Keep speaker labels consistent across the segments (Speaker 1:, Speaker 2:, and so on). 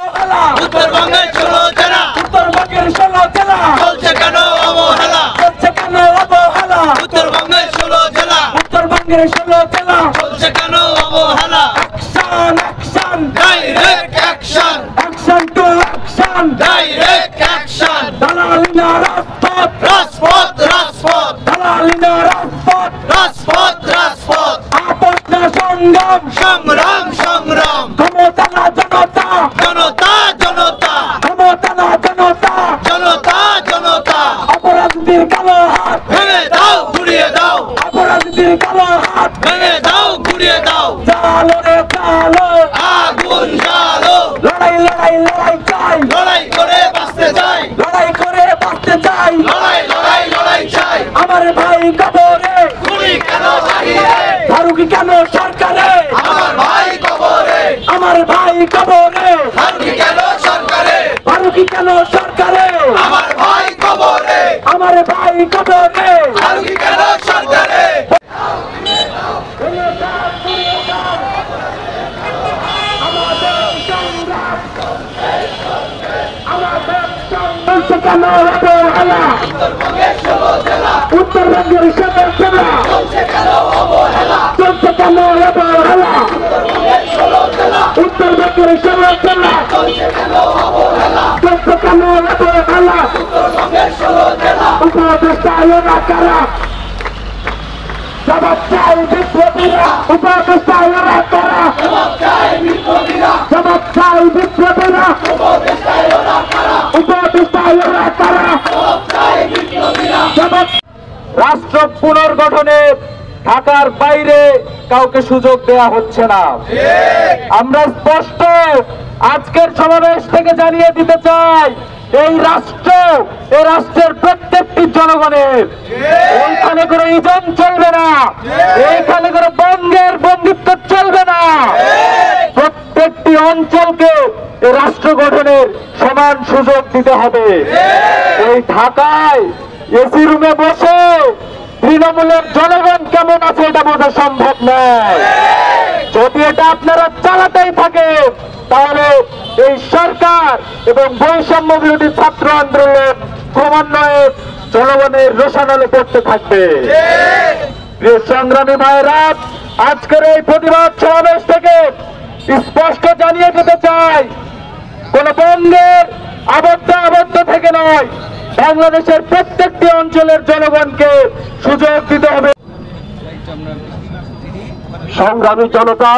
Speaker 1: উত্তরবঙ্গের 16 জেলা,
Speaker 2: উত্তরবঙ্গের 16 জেলা
Speaker 1: চলছে কেন অবহেলা?
Speaker 2: চলছে কেন অবহেলা?
Speaker 1: উত্তরবঙ্গের 16 জেলা,
Speaker 2: উত্তরবঙ্গের 16 জেলা
Speaker 1: চলছে কেন অবহেলা?
Speaker 2: Action action
Speaker 1: direct action,
Speaker 2: action to action,
Speaker 1: direct action.
Speaker 2: দালালিনা রাজপথ,
Speaker 1: রাজপথ রাজপথ,
Speaker 2: দালালিনা রাজপথ,
Speaker 1: রাজপথ রাজপথ,
Speaker 2: আপোষ না সংগ্রাম,
Speaker 1: সংগ্রাম সংগ্রাম,
Speaker 2: ক্ষমতা না জনতা,
Speaker 1: জনতা জনতা,
Speaker 2: ক্ষমতা না জনতা,
Speaker 1: জনতা জনতা।
Speaker 2: অপরাধীদের কালো হাত
Speaker 1: ভেঙে দাও ঘুরিয়ে দাও,
Speaker 2: অপরাধীদের কালো হাত
Speaker 1: ভেঙে দাও ঘুরিয়ে দাও,
Speaker 2: জালো রে জালো,
Speaker 1: আগুন জ্বালো,
Speaker 2: লড়াই লড়াই লড়াই চাই,
Speaker 1: লড়াই করে বাঁচতে চাই,
Speaker 2: লড়াই করে বাঁচতে চাই,
Speaker 1: লড়াই লড়াই লড়াই চাই।
Speaker 2: আমার ভাই কবরে,
Speaker 1: গুলি কেন বাহিরে,
Speaker 2: ফারুকি কেন সরকারে,
Speaker 1: আমার ভাই কবরে,
Speaker 2: আমার ভাই কবরে,
Speaker 1: ফারুকি কেন সরকারে,
Speaker 2: ফারুকি কেন সরকারে,
Speaker 1: আমার ভাই কবরে,
Speaker 2: আমার ভাই কবরে।
Speaker 1: ফারুকি কেন সরকারে।
Speaker 2: চলছে কেন অবহেলা?
Speaker 1: উত্তরবঙ্গের 16 জেলা,
Speaker 2: উত্তরবঙ্গের 16 জেলা
Speaker 1: চলছে কেন অবহেলা?
Speaker 2: চলছে কেন অবহেলা?
Speaker 1: উত্তরবঙ্গের 16 জেলা,
Speaker 2: উত্তরবঙ্গের 16 জেলা
Speaker 1: চলছে কেন অবহেলা?
Speaker 2: চলছে কেন অবহেলা?
Speaker 1: উত্তরবঙ্গের 16 জেলা,
Speaker 2: উপদেষ্টায়রা কারা? জবাব চাই বিপ্লবীরা, উপদেষ্টায়রা কারা?
Speaker 1: জবাব চাই বিপ্লবীরা,
Speaker 2: জবাব চাই বিপ্লবীরা,
Speaker 1: উপদেষ্টায়রা কারা?
Speaker 2: উপদেষ্টায়রা কারা?
Speaker 1: জবাব চাই বিপ্লবীরা।
Speaker 2: জবাব। রাষ্ট্র পুনর্গঠনে ঢাকার বাইরে কাউকে সুযোগ দেয়া হচ্ছে না। আমরা স্পষ্ট আজকের সমাবেশ থেকে জানিয়ে দিতে চাই, এই রাষ্ট্রের প্রত্যেকটি জনগণের। এইখানে করে ইজন চলবে না, এইখানে করে বঙ্গের বন্দিত্ব চলবে না। প্রত্যেকটি অঞ্চলকে এই রাষ্ট্র গঠনের সমান সুযোগ দিতে হবে। এই ঢাকায় এসি রুমে বসে তৃণমূলের জনগণ কেমন আছে এটা বোঝা সম্ভব নয়। যদি এটা আপনারা চালাতেই থাকে তাহলে এই সরকার এবং বৈষম্য বিরোধী ছাত্র আন্দোলন ক্রমান্বয়ে জনগণের রোষানলে পড়তে থাকবে। প্রিয় সংগ্রামী ভাইরা, আজকের এই প্রতিবাদ সমাবেশ থেকে স্পষ্ট জানিয়ে দিতে চাই, কোন বঙ্গের আবদ্ধ থেকে নয়, বাংলাদেশের প্রত্যেকটি অঞ্চলের জনগণকে সুযোগ দিতে হবে। সংগ্রামী জনতা,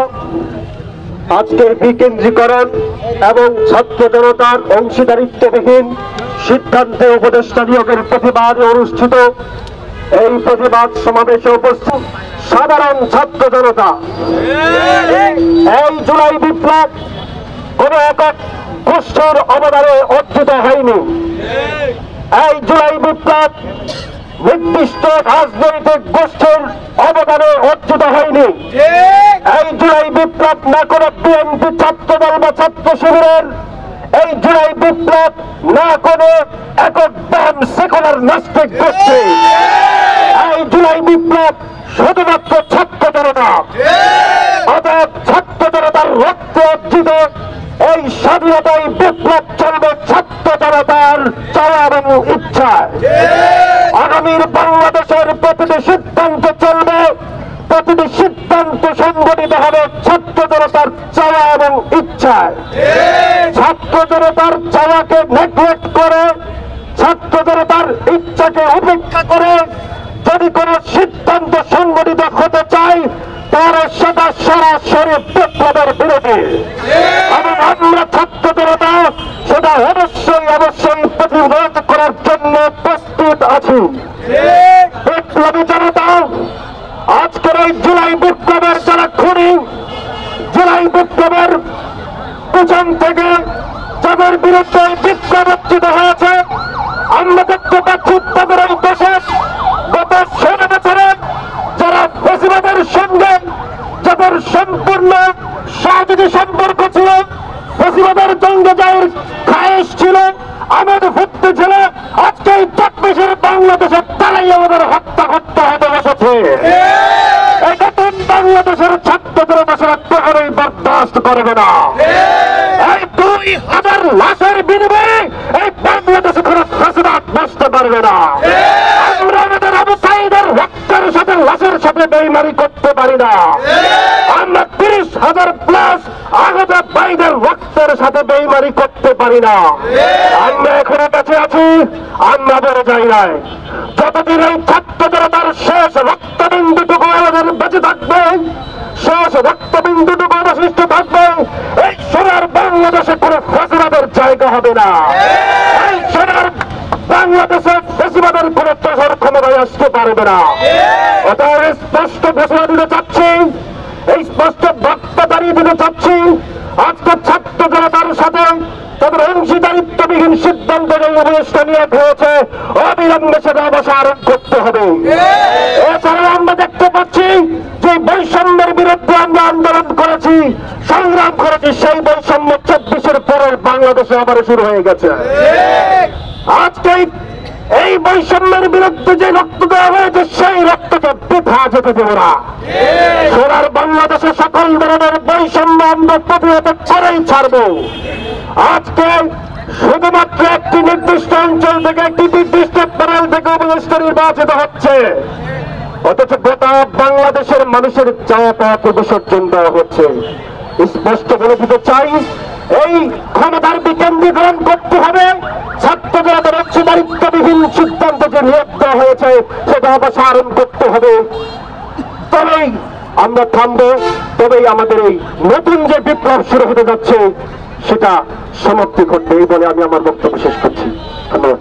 Speaker 2: আজকের বিকেন্দ্রীকরণ এবং ছাত্র জনতার অংশীদারিত্ববিহীন সিদ্ধান্তে উপদেষ্টা নিয়োগের প্রতিবাদে অনুষ্ঠিত এই প্রতিবাদ সমাবেশে উপস্থিত সাধারণ ছাত্র জনতা, এই জুলাই বিপ্লব কোন একক গোষ্ঠীর অবদানে অর্জিত হয়নি। এই জুলাই বিপ্লব নির্দিষ্ট রাজনৈতিক গোষ্ঠীর অবদানে অর্জিত হয়নি। এই জুলাই বিপ্লব না কোনো বিএনপি ছাত্রদল বা ছাত্র শিবিরের, এই জুলাই বিপ্লব না কোনো একক বাম সেকুলার নাস্তিক গোষ্ঠী। এই জুলাই বিপ্লব শুধুমাত্র ছাত্র জনতা। অতএব ছাত্র জনতার রক্তে অর্জিত এই স্বাধীনতাই বিপ্লব চলবে ছাত্র জনতার চাওয়া এবং ইচ্ছায়। আগামীর বাংলাদেশের প্রতিটি সিদ্ধান্ত চলবে, প্রতিটি সিদ্ধান্ত সংগঠিত হবে ছাত্র জনতার চাওয়া এবং ইচ্ছায়। ছাত্র জনতার চাওয়াকে নেগলেক্ট করে, ছাত্র জনতার ইচ্ছাকে উপেক্ষা করে যদি কোন সিদ্ধান্ত সংগঠিত হতে চায় তাহলে সেটা সরাসরি বিপ্লবের বিরোধী। এবং আমরা ছাত্র জনতা সেটা অবশ্যই প্রতিরোধ করার জন্য প্রস্তুত আছি। বিপ্লবী জনতা, আজকের এই জুলাই বিপ্লবের যারা খুনি, জুলাই বিপ্লবের পিছন থেকে যাদের বিরুদ্ধে বিপ্লব অর্জিত হয়েছে, আমরা দেখতে পাচ্ছি তাদের এই দেশে গত 16 বছরে যারা ফ্যাসিবাদের সঙ্গে যাদের সম্পূর্ণ সহযোগী সম্পর্ক ছিল, ফ্যাসিবাদের জঙ্গে যাওয়ার খায়েশ ছিল, আমাদের ভুক্তি ছিল, আজকে এই চব্বিশের বাংলাদেশের তারাই আমাদের হত্যা হতে বসেছে। এই নতুন বাংলাদেশের ছাত্র জনতা কখনোই বরদাস্ত করবে না। এই 2
Speaker 3: 2,000 লাশের বিনিময়ে এই বাংলাদেশে কোনো ফ্যাসিবাদ বসতে পারবে না। আমরা আমাদের আবু সাঈদের রক্তের সাথে লাশের সাথে বেইমানি করতে পারি না। আমরা 30,000 প্লাস আহত ভাইদের রক্তের সাথে বেইমানি করতে পারি না। আমরা এখনো বেঁচে আছি, আমরা বেড়ে যাই নাই। যতদিন এই ছাত্র জনতার শেষ রক্তবিন্দুটুকু আমাদের বেঁচে থাকবে, শেষ রক্তবিন্দুটুকু অবশিষ্ট থাকবে, এই সোনার বাংলাদেশে কোনো ফ্যাসিবাদের জায়গা হবে না। এই সোনার বাংলাদেশে ফ্যাসিবাদের কোনো প্রসার ক্ষমতায় আসতে পারবে না। অতএব স্পষ্ট ঘোষণা দিতে চাচ্ছি, এই স্পষ্ট বার্তা দাঁড়িয়ে দিতে চাচ্ছি, আজকে ছাত্র জনতার সাথে তাদের অংশীদারিত্ববিহীন সিদ্ধান্ত যে উপদেষ্টা নিয়ে হয়েছে, অবিলম্বে সেটা অবসান করতে হবে। এছাড়াও আমরা দেখতে পাচ্ছি যে বৈষম্যের বিরুদ্ধে আমরা আন্দোলন করেছি, সংগ্রাম করেছি, সেই বৈষম্য 24-এর পরের বাংলাদেশে আবার শুরু হয়ে গেছে। আজকে এই বৈষম্যের বিরুদ্ধে যে রক্ত দেওয়া হয়েছে, সেই রক্তকে বৃথা যেতে দেব না। সোনার বাংলাদেশে সকল ধরনের বৈষম্য আমরা প্রতিহত করেই ছাড়ব। আজকে শুধুমাত্র একটি নির্দিষ্ট অঞ্চল থেকে, একটি নির্দিষ্ট প্যানেল থেকে উপদেষ্টা নির্বাচিত হচ্ছে, অথচ গোটা বাংলাদেশের মানুষের চাওয়া পাওয়াকে বিসর্জন দেওয়া হচ্ছে। স্পষ্ট বলে দিতে চাই, এই ক্ষমতার বিকেন্দ্রীকরণ করতে হবে। ছাত্র জনতার অংশীদারিত্ববিহীন সিদ্ধান্ত যে নিয়োগ দেওয়া হয়েছে, সেটা অপসারণ করতে হবে। তবেই আমরা থামবো, তবেই আমাদের এই নতুন যে বিপ্লব শুরু হতে যাচ্ছে সেটা সমাপ্তি ঘটবে। এই বলে আমি আমার বক্তব্য শেষ করছি। ধন্যবাদ।